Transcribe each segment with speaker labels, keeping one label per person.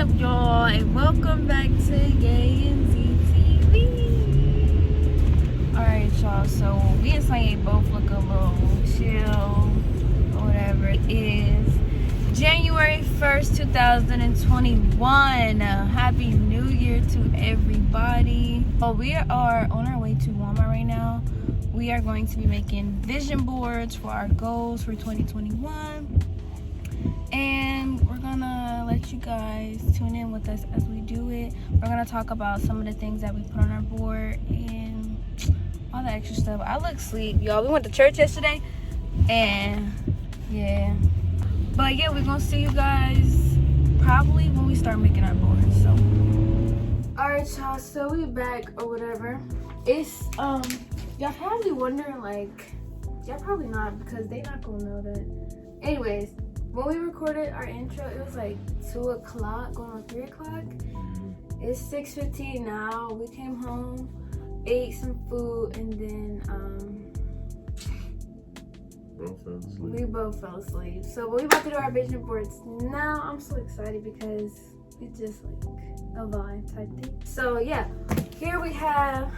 Speaker 1: up, y'all, and welcome back to Yay and ZTV. Alright, y'all, so we and Sonje both look a little chill or whatever. It is January 1st, 2021. Happy New Year to everybody. Well, we are on our way to Walmart right now. We are going to be making vision boards for our goals for 2021. And we're gonna let you guys tune in with us as we do it. We're gonna talk about some of the things that we put on our board and all the extra stuff. I look asleep, y'all. We went to church yesterday, and yeah. But yeah, we're gonna see you guys probably when we start making our boards. So, all right, y'all. So we back or whatever. It's y'all probably wondering, like, y'all probably not because they not gonna know that. Anyways. When we recorded our intro, it was like 2 o'clock, going on 3 o'clock. It's 6:15 now. We came home, ate some food, and then we both fell asleep. So we about to do our vision boards now. I'm so excited because it's just like a vibe type thing. So yeah, here we have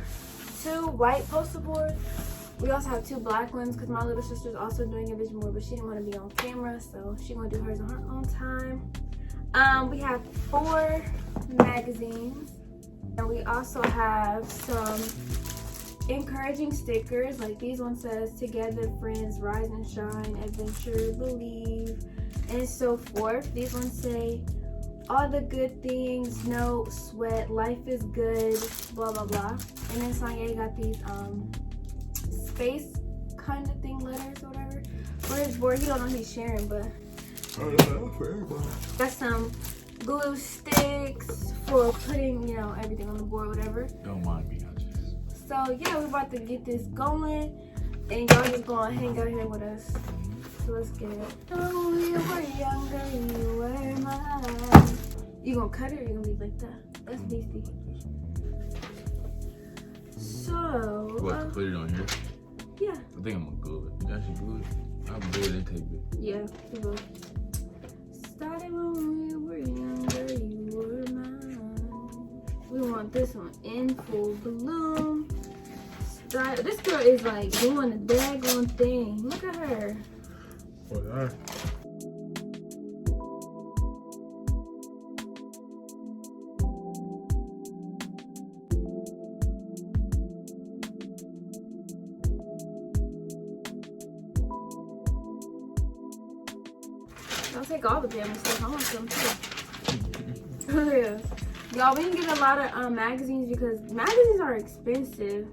Speaker 1: 2 white poster boards. We also have 2 black ones because my little sister's also doing a vision board, but she didn't want to be on camera, so she's going to do hers on her own time. We have 4 magazines, and we also have some encouraging stickers. Like these one says, "Together, friends, rise and shine, adventure, believe," and so forth. These ones say, "All the good things, no sweat, life is good, blah, blah, blah." And then Sonje got these, space kind of thing letters or whatever for his board. He don't know he's sharing, but for everybody. Got some glue sticks for putting, you know, everything on the board, whatever.
Speaker 2: Don't mind me, I just.
Speaker 1: So yeah, we're about to get this going, and y'all just gonna hang out here with us. So let's get it. Oh, we were younger, you were mine. You gonna cut it or you gonna leave like that? That's beastie. So
Speaker 2: You want to put it on here?
Speaker 1: Yeah.
Speaker 2: I think I'm gonna glue it. You actually glue it? I'll glue it and tape it.
Speaker 1: Yeah, we will. Started when we were younger, you were mine. We want this one in full bloom. This girl is like doing the daggone thing. Look at her.
Speaker 2: What are
Speaker 1: Don't take all the damn stuff. I want some too. For real. Y'all, we didn't get a lot of magazines because magazines are expensive.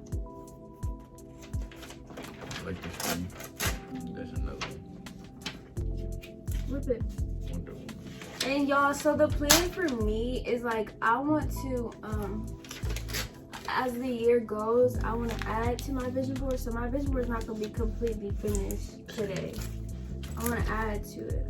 Speaker 2: I like this one. That's another one.
Speaker 1: Rip it.
Speaker 2: Wonder Woman.
Speaker 1: And y'all, so the plan for me is like I want to as the year goes, I want to add to my vision board. So my vision board is not going to be completely finished today. I want to add to it.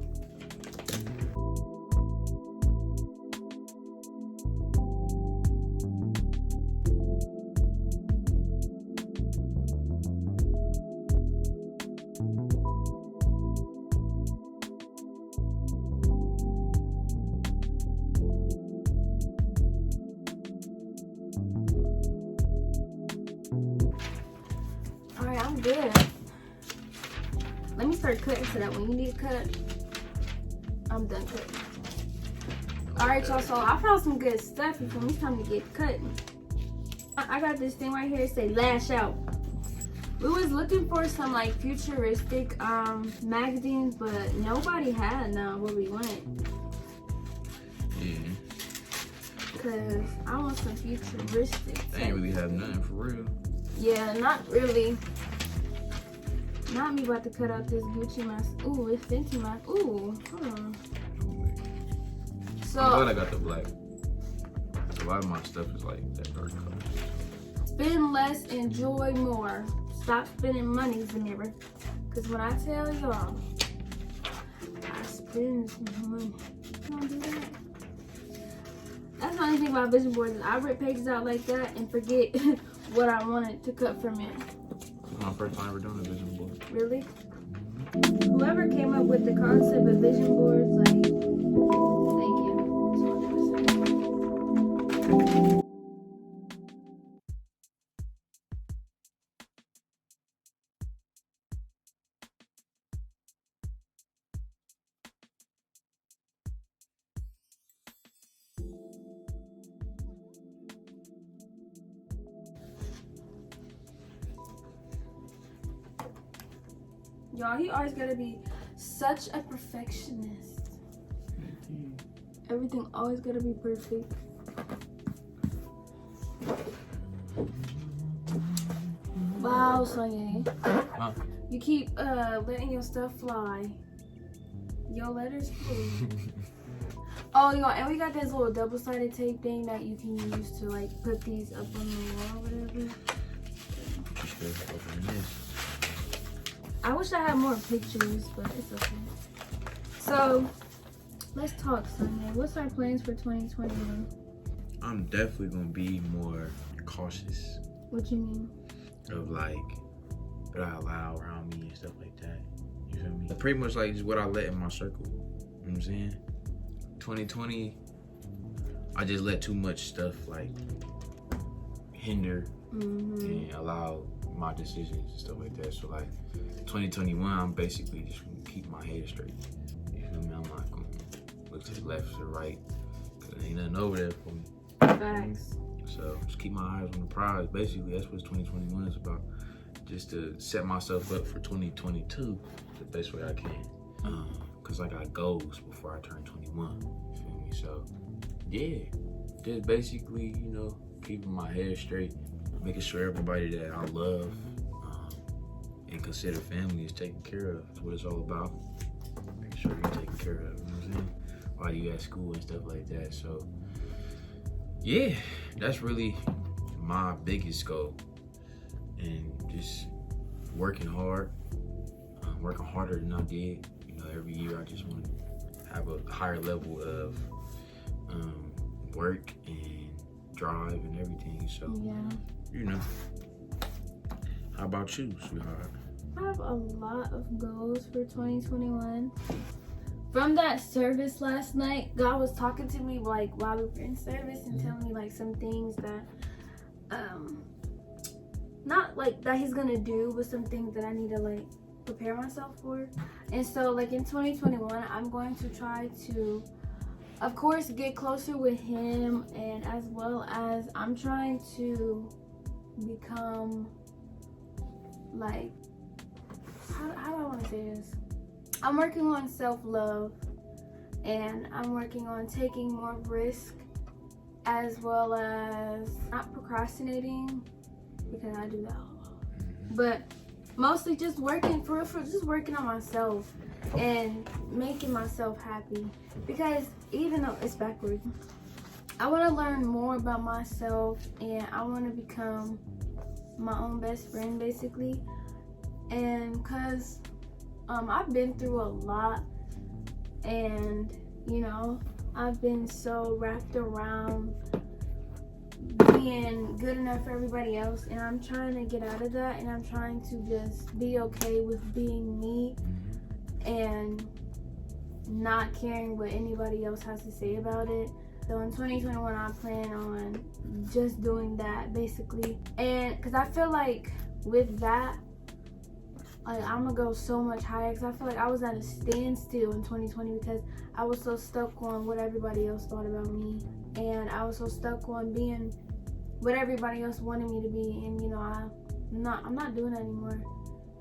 Speaker 1: Alright, I'm good. Let me start cutting so that when you need to cut, I'm done cutting. Alright, y'all, so I found some good stuff before it's time to get cutting. I got this thing right here, it say lash out. We was looking for some like futuristic magazines, but nobody had none what we wanted.
Speaker 2: Yeah.
Speaker 1: Cause I want some futuristic.
Speaker 2: They ain't really have nothing for real.
Speaker 1: Yeah, not really. Not me about to cut out this Gucci mask. Ooh, it's Fenty mask. Ooh, hold on. So
Speaker 2: I'm glad I got the black. A lot of my stuff is like that dark color.
Speaker 1: spend less, enjoy more. Stop spending money, Zemira. Cause when I tell y'all, I spend some money. You don't do that. That's the only thing about vision boards is I rip pages out like that and forget what I wanted to cut from it.
Speaker 2: It's my first time ever doing a vision board.
Speaker 1: Really? Whoever came up with the concept of vision boards, like, thank you. Y'all, he always gotta be such a perfectionist. Everything always gotta be perfect. Wow, Sonje.
Speaker 2: Huh?
Speaker 1: You keep letting your stuff fly. Your letters flew. Oh, y'all, and we got this little double-sided tape thing that you can use to like put these up on the wall or whatever. I wish I had more pictures, but it's okay. So, let's talk, Sonje. What's our plans for 2021?
Speaker 2: I'm definitely gonna be more cautious
Speaker 1: What you mean?
Speaker 2: of like what I allow around me and stuff like that. You feel me? Pretty much like just what I let in my circle. You know what I'm saying? 2020, I just let too much stuff like hinder and allow my decisions and stuff like that. So like 2021, I'm basically just gonna keep my head straight. You feel me? I'm not gonna look to the left or right, cause there ain't nothing over there for me.
Speaker 1: Facts.
Speaker 2: So just keep my eyes on the prize. Basically, that's what 2021 is about. Just to set myself up for 2022 the best way I can. Cause I got goals before I turn 21. You feel me? So yeah, just basically, you know, keeping my head straight, making sure everybody that I love and consider family is taken care of. That's what it's all about. Making sure you're taken care of, you know what I'm saying? While you at school and stuff like that. So yeah, that's really my biggest goal. And just working hard, working harder than I did. You know, every year I just want to have a higher level of work and drive and everything. So,
Speaker 1: yeah.
Speaker 2: You know. How about you, sweetheart?
Speaker 1: I have a lot of goals for 2021. From that service last night, God was talking to me like while we were in service and telling me like some things that not like that he's gonna do, but some things that I need to like prepare myself for. And so like in 2021, I'm going to try to, of course, get closer with him, and as well as I'm trying to become like, how do I want to say this? I'm working on self-love, and I'm working on taking more risk, as well as not procrastinating, because I do that a lot. But mostly just working just working on myself and making myself happy. Because even though it's backwards, I want to learn more about myself, and I want to become my own best friend, basically. And because I've been through a lot, and you know, I've been so wrapped around being good enough for everybody else, and I'm trying to get out of that, and I'm trying to just be okay with being me and not caring what anybody else has to say about it. So in 2021, I plan on just doing that, basically. And because I feel like with that, like, I'm gonna go so much higher, because I feel like I was at a standstill in 2020 because I was so stuck on what everybody else thought about me, and I was so stuck on being what everybody else wanted me to be. And you know, I'm not doing that anymore.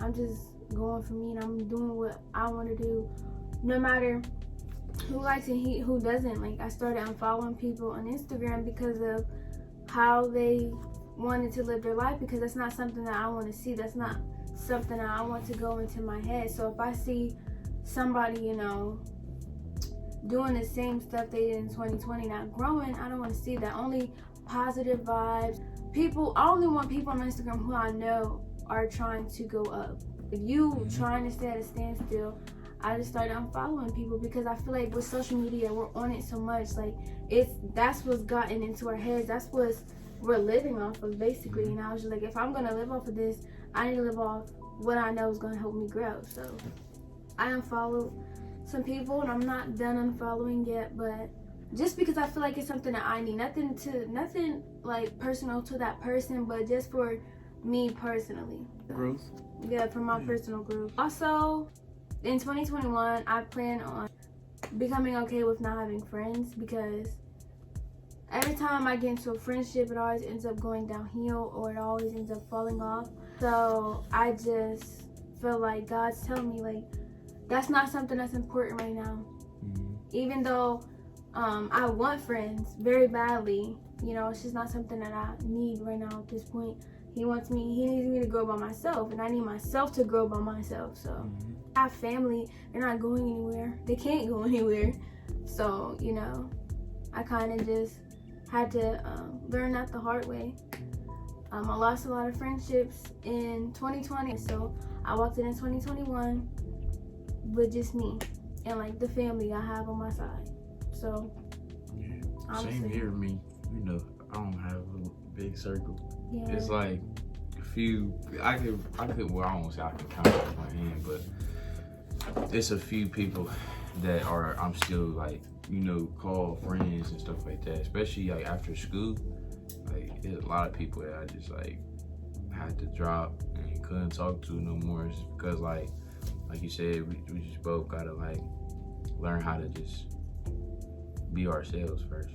Speaker 1: I'm just going for me, and I'm doing what I want to do, no matter who likes it, who doesn't. Like, I started unfollowing people on Instagram because of how they wanted to live their life, because that's not something that I want to see. That's not something that I want to go into my head. So if I see somebody, you know, doing the same stuff they did in 2020, not growing, I don't want to see that. Only positive vibes. I only want people on Instagram who I know are trying to go up. If you trying to stay at a standstill, I just started unfollowing people, because I feel like with social media, we're on it so much. Like, that's what's gotten into our heads. That's what we're living off of, basically. And I was just like, if I'm gonna live off of this, I need to live off what I know is gonna help me grow. So I unfollowed some people, and I'm not done unfollowing yet, but just because I feel like it's something that I need. Nothing like personal to that person, but just for me personally.
Speaker 2: Growth.
Speaker 1: Yeah, for my personal growth. Also, in 2021, I plan on becoming okay with not having friends, because every time I get into a friendship, it always ends up going downhill, or it always ends up falling off. So I just feel like God's telling me, like, that's not something that's important right now. Even though I want friends very badly, you know, it's just not something that I need right now at this point. He needs me to grow by myself, and I need myself to grow by myself. So I have family, they're not going anywhere. They can't go anywhere. So, you know, I kind of just had to learn that the hard way. I lost a lot of friendships in 2020, so I walked in 2021 with just me and like the family I have on my side. So honestly,
Speaker 2: same here. Me, you know, I don't have a big circle.
Speaker 1: Yeah.
Speaker 2: It's like a few. I could. Well, I won't say I can count it with my hand, but it's a few people that I'm still like, you know, call friends and stuff like that. Especially like after school, like there's a lot of people that I just like had to drop and couldn't talk to no more. It's because like you said, we just both gotta like learn how to just be ourselves first.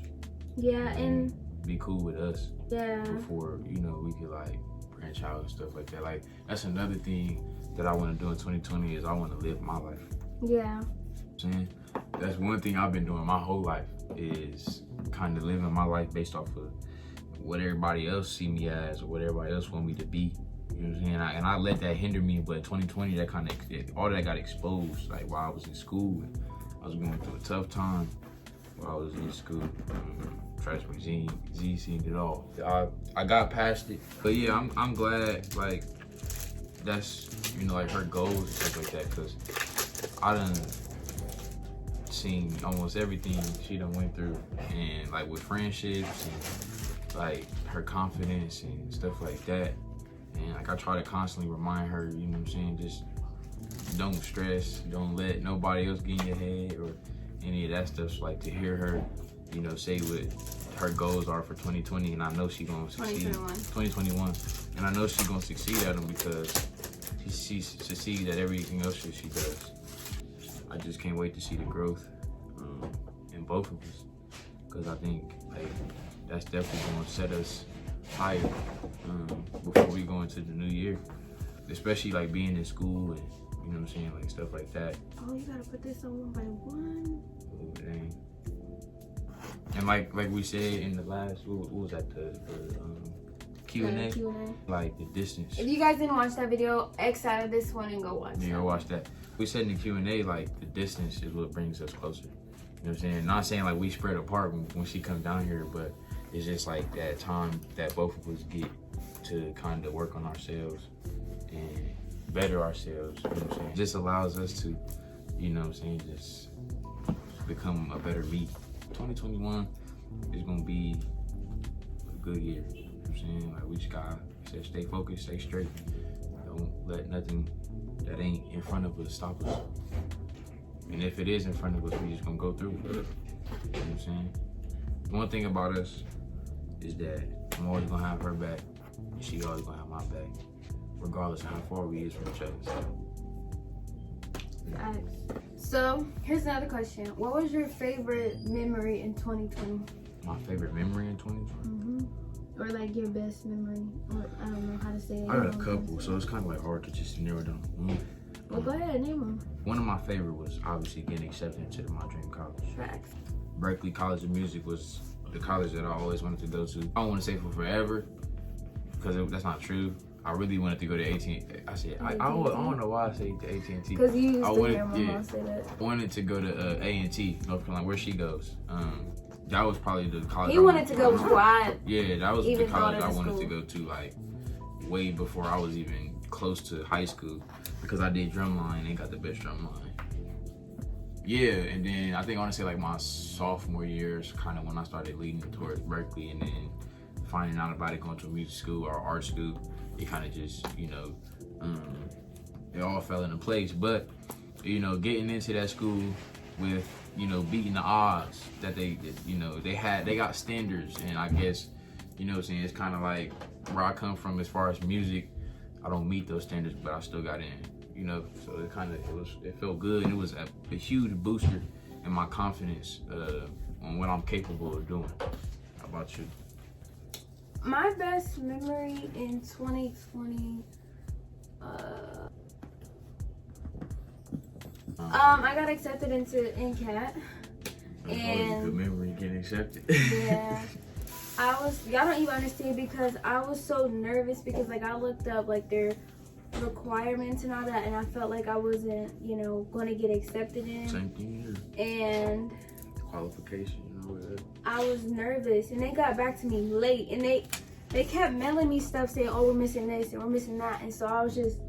Speaker 1: Yeah, and
Speaker 2: be cool with us.
Speaker 1: Yeah.
Speaker 2: Before, you know, we could like branch out and stuff like that. Like that's another thing that I want to do in 2020 is I want to live my life.
Speaker 1: Yeah.
Speaker 2: Saying that's one thing I've been doing my whole life is kind of living my life based off of what everybody else see me as or what everybody else want me to be. You know what I'm saying? And I let that hinder me, but 2020 that kind of all that got exposed. Like while I was in school, I was going through a tough time while I was in school. Trust me, Z seen it all. I got past it, but yeah, I'm glad like that's, you know, like her goals and stuff like that, because I done seen almost everything she done went through, and like with friendships and like her confidence and stuff like that. And like I try to constantly remind her, you know what I'm saying, just don't stress, don't let nobody else get in your head or any of that stuff. So, like to hear her, you know, say what her goals are for 2020, and I know she's gonna succeed. 2021, and I know she's gonna succeed at them because she succeeds at everything else that she does. I just can't wait to see the growth in both of us, because I think like that's definitely gonna set us higher before we go into the new year, especially like being in school and, you know what I'm saying, like stuff like that.
Speaker 1: Oh, you gotta put this on one by one.
Speaker 2: Oh, dang. And like we said in the last, what was that, the Q&A? Like the distance.
Speaker 1: If you guys didn't watch that video, X out of this one and go watch it.
Speaker 2: Yeah, go watch that. We said in the Q&A, like the distance is what brings us closer. You know what I'm saying? Not saying like we spread apart when she comes down here, but it's just like that time that both of us get to kind of work on ourselves and better ourselves. You know what I'm saying? It just allows us to, you know what I'm saying, just become a better me. 2021 is gonna be a good year. You know what I'm saying? Like we just gotta stay focused, stay straight. Don't let nothing that ain't in front of us stop us. And if it is in front of us, we just gonna go through it. You know what I'm saying? One thing about us is that I'm always gonna have her back, and she always gonna have my back, regardless of how far we is from each other.
Speaker 1: So here's another question: what was your favorite memory in 2020?
Speaker 2: My favorite memory in 2020?
Speaker 1: Or like your best memory, or I don't know how to say it.
Speaker 2: I got a couple, so it's kind of like hard to just narrow down.
Speaker 1: Well, go ahead, name them.
Speaker 2: One of my favorite was obviously getting accepted into my dream college.
Speaker 1: Facts.
Speaker 2: Berklee College of Music was the college that I always wanted to go to. I don't want to say for forever, because that's not true. I really wanted to go to AT&T. I said, I don't know why I say to AT&T.
Speaker 1: Because you used to hear my mom say that.
Speaker 2: I wanted to go to A&T, North Carolina, where she goes. That was probably the college.
Speaker 1: He wanted to go before I.
Speaker 2: Yeah, that was the college I wanted to go to, like way before I was even close to high school, because I did drumline and got the best drumline. Yeah, and then I think I want to say like my sophomore year is kind of when I started leading towards Berklee, and then finding out about it, going to a music school or art school, it kind of just, you know, it all fell into place. But, you know, getting into that school with you know, beating the odds that they got standards, and I guess, you know what I'm saying, it's kind of like where I come from as far as music. I don't meet those standards, but I still got in, you know. So it felt good, and it was a huge booster in my confidence on what I'm capable of doing. How about you?
Speaker 1: My best memory in 2020, I got accepted into NCAT.
Speaker 2: That's always a good memory, getting accepted.
Speaker 1: Yeah. Y'all don't even understand, because I was so nervous, because like I looked up like their requirements and all that, and I felt like I wasn't, you know, going to get accepted in.
Speaker 2: Same thing here.
Speaker 1: And
Speaker 2: Qualification, you know.
Speaker 1: I was nervous, and they got back to me late, and they kept mailing me stuff saying, oh, we're missing this and we're missing that, and so I was just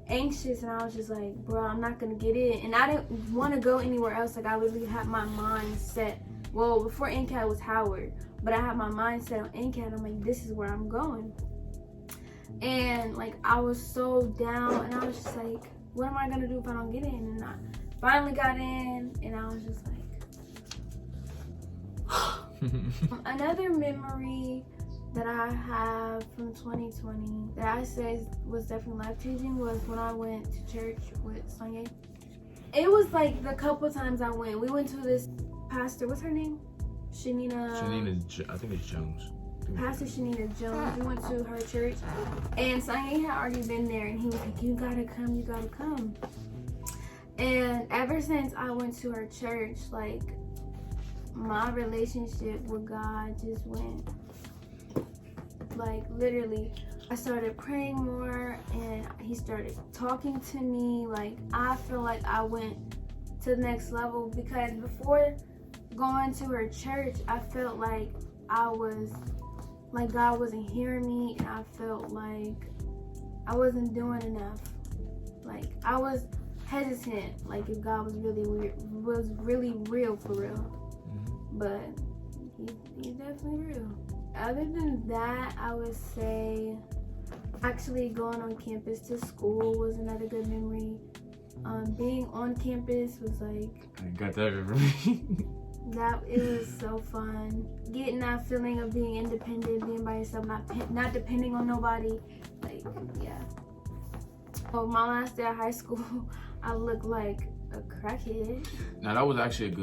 Speaker 1: anxious, and I was just like, bro, I'm not gonna get in, and I didn't want to go anywhere else. Like I literally had my mind set. Well, before NCAT was Howard, but I had my mind set on NCAT. I'm like, this is where I'm going, and like I was so down, and I was just like, what am I gonna do if I don't get in? And I finally got in, and I was just like. Another memory that I have from 2020 that I say was definitely life-changing was when I went to church with Sonje. It was like the couple times I went. We went to this pastor, what's her name?
Speaker 2: Shanina, I think it's Jones.
Speaker 1: Pastor Shanina Jones. We went to her church, and Sonje had already been there, and he was like, you gotta come. And ever since I went to her church, like, my relationship with God just went, like, literally, I started praying more, and he started talking to me. Like, I feel like I went to the next level, because before going to her church, I felt like God wasn't hearing me, and I felt like I wasn't doing enough. Like, I was hesitant, like, if God was really real for real. But he's definitely real. Other than that, I would say actually going on campus to school was another good memory. Being on campus was like,
Speaker 2: I got that memory.
Speaker 1: It was so fun. Getting that feeling of being independent, being by yourself, not depending on nobody. Like, yeah. Oh, my last day of high school, I looked like a crackhead.
Speaker 2: Now that was actually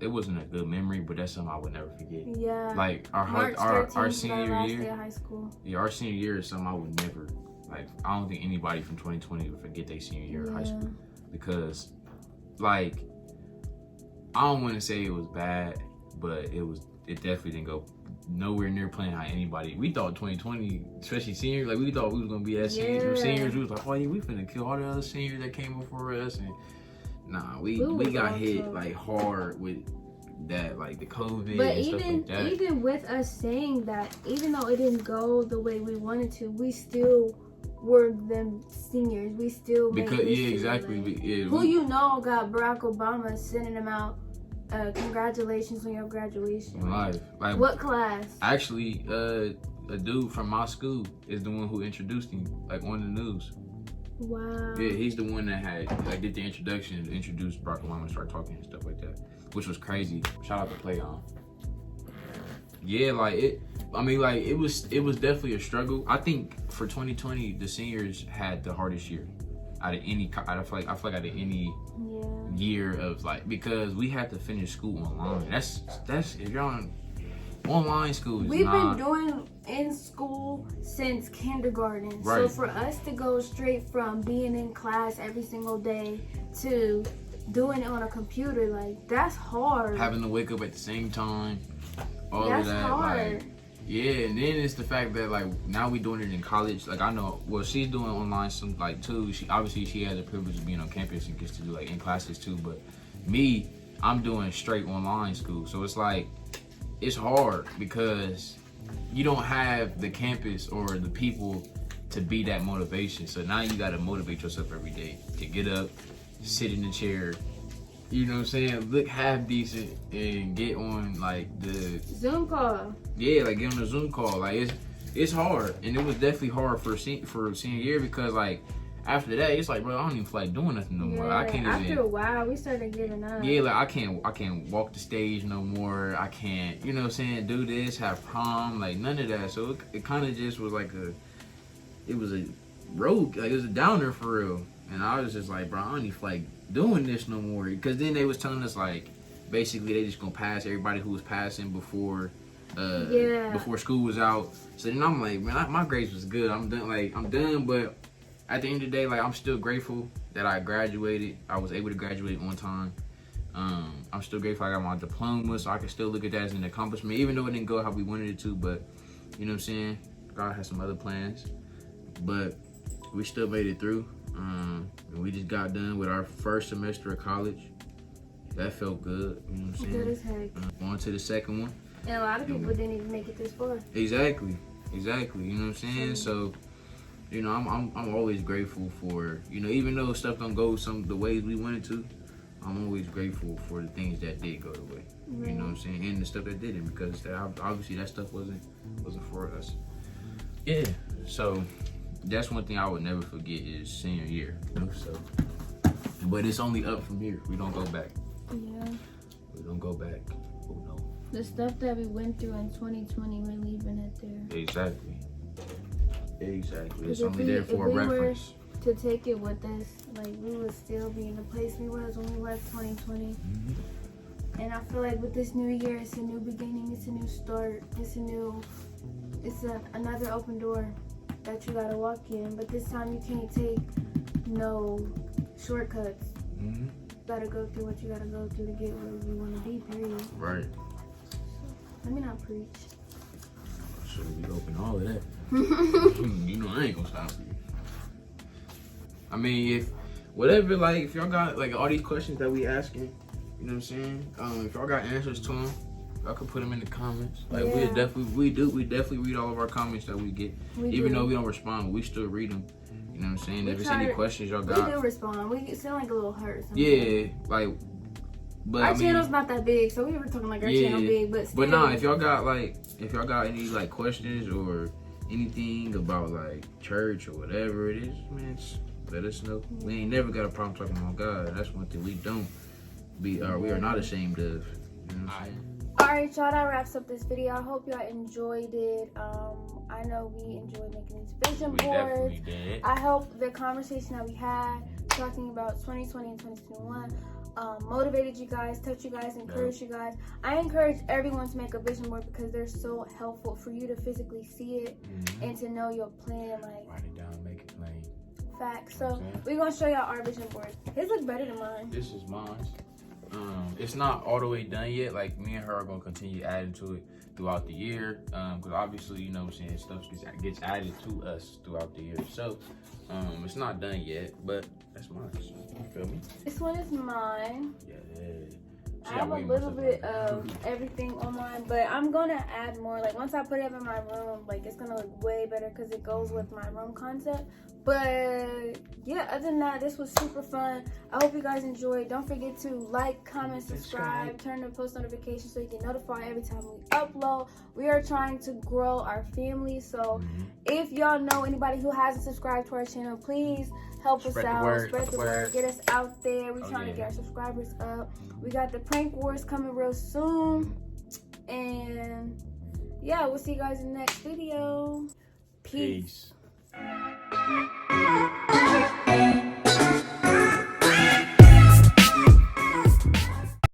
Speaker 2: it wasn't a good memory, but that's something I would never forget.
Speaker 1: Yeah.
Speaker 2: Like our senior year.
Speaker 1: Day of high school.
Speaker 2: Yeah, our senior year is something I would never, like, I don't think anybody from 2020 would forget their senior year of high school, because, like, I don't want to say it was bad, but it definitely didn't go nowhere near playing how anybody. We thought 2020, especially seniors, like, we thought we was gonna be as seniors. We was like, oh yeah, we finna kill all the other seniors that came before us, and nah, we got hit like hard with that, like the COVID and stuff like that.
Speaker 1: Even with us saying that, even though it didn't go the way we wanted to, we still were them seniors. We still
Speaker 2: exactly.
Speaker 1: Like, who got Barack Obama sending them out, congratulations on your graduation.
Speaker 2: Life. Like,
Speaker 1: what class?
Speaker 2: Actually, a dude from my school is the one who introduced him, like, on the news.
Speaker 1: Wow.
Speaker 2: Yeah, he's the one that did the introduction, introduced Barack Obama, and started talking and stuff like that, which was crazy. Shout out to Play On. Yeah, like it was definitely a struggle. I think for 2020, the seniors had the hardest year out of any. I feel like out of any year of, like, because we had to finish school online. That's if you're on online school.
Speaker 1: We've been doing in school since kindergarten.
Speaker 2: Right.
Speaker 1: So for us to go straight from being in class every single day to doing it on a computer, like, that's hard. Having
Speaker 2: to wake up at the same time, all
Speaker 1: that's
Speaker 2: of that.
Speaker 1: Hard.
Speaker 2: Like, yeah, and then it's the fact that, like, now we doing it in college. Like, I know, well, she's doing online some, like, too. She has the privilege of being on campus and gets to do, like, in classes too. But me, I'm doing straight online school. So it's like, it's hard because you don't have the campus or the people to be that motivation. So now you got to motivate yourself every day to get up, sit in the chair, you know what I'm saying, look half decent, and get on, like, the
Speaker 1: Zoom call.
Speaker 2: Yeah, like, get on the Zoom call. Like, it's hard, and it was definitely hard for senior year, because, like, after that, it's like, bro, I don't even feel like doing nothing no more. I can't
Speaker 1: after
Speaker 2: even.
Speaker 1: a while, we started giving up.
Speaker 2: Yeah, like I can't walk the stage no more. I can't, you know what I'm saying, do this, have prom, like none of that. So it kind of just was like it was a rogue, like it was a downer for real. And I was just like, bro, I don't even feel like doing this no more. Because then they was telling us like, basically they just gonna pass everybody who was passing before school was out. So then I'm like, man, my grades was good. I'm done. But at the end of the day, like I'm still grateful that I graduated. I was able to graduate on time. I'm still grateful I got my diploma, so I can still look at that as an accomplishment, even though it didn't go how we wanted it to. But you know what I'm saying? God has some other plans. But we still made it through. And we just got done with our first semester of college. That felt good. You know what I'm saying?
Speaker 1: Good as heck.
Speaker 2: On to the second one.
Speaker 1: And a lot of people didn't even make it this far.
Speaker 2: Exactly. You know what I'm saying? So, you know, I'm always grateful for, you know, even though stuff don't go the ways we wanted to, I'm always grateful for the things that did go the way. You know what I'm saying? And the stuff that didn't, because obviously that stuff wasn't for us. Yeah. So that's one thing I would never forget is senior year. You know? So, but it's only up from here. We don't go back.
Speaker 1: Yeah.
Speaker 2: We don't go back. Oh no.
Speaker 1: The stuff that we went through in 2020, we're leaving it there.
Speaker 2: Exactly. It's only there for a reference.
Speaker 1: To take it with us, like we would still be in the place we was when we left 2020. Mm-hmm. And I feel like with this new year, it's a new beginning, it's a new start, it's another open door that you gotta walk in. But this time you can't take no shortcuts. Mm-hmm. You gotta go through what you gotta go through to get where you wanna be, period.
Speaker 2: Right.
Speaker 1: Let me not preach.
Speaker 2: Should we open all of that? You know I ain't gonna stop you. I mean, if y'all got like all these questions that we asking, you know what I'm saying? If y'all got answers to them, y'all can put them in the comments. Like we definitely read all of our comments that we get. Even though we don't respond, we still read them. You know what I'm saying? If there's any questions y'all got,
Speaker 1: we do respond. We sound like a little hurt. Sometimes.
Speaker 2: Yeah, like. But
Speaker 1: our channel's not that big, so we were talking like our channel big, but still.
Speaker 2: But nah, if y'all got any like questions or anything about like church or whatever it is, man, let us know. We ain't never got a problem talking about God. That's one thing we don't we are not ashamed of. You know what I'm saying?
Speaker 1: Alright, y'all, that wraps up this video. I hope y'all enjoyed it. I know we enjoyed making these vision boards.
Speaker 2: Definitely did.
Speaker 1: I hope the conversation that we had talking about 2020 and 2021 motivated you guys, touched you guys, encouraged you guys. I encourage everyone to make a vision board because they're so helpful for you to physically see it and to know your plan. Like,
Speaker 2: write it down, make it plain.
Speaker 1: Facts. So we're gonna show y'all our vision board. His look better than mine.
Speaker 2: This is mine. It's not all the way done yet. Like me and her are gonna continue adding to it throughout the year. Because obviously, you know what I'm saying, stuff gets added to us throughout the year. So it's not done yet, but that's mine. You feel me?
Speaker 1: This one is mine.
Speaker 2: Yeah.
Speaker 1: I have a little bit of everything on mine, but I'm gonna add more. Like once I put it up in my room, like it's gonna look way better because it goes with my room concept. But yeah, other than that, this was super fun. I hope you guys enjoyed. Don't forget to like, comment, subscribe, turn on post notifications so you get notified every time we upload. We are trying to grow our family, so if y'all know anybody who hasn't subscribed to our channel, please help us out. Spread the word. Get us out there. We're trying to get our subscribers up. We got the prank wars coming real soon. And yeah, we'll see you guys in the next video. Peace.
Speaker 2: Peace.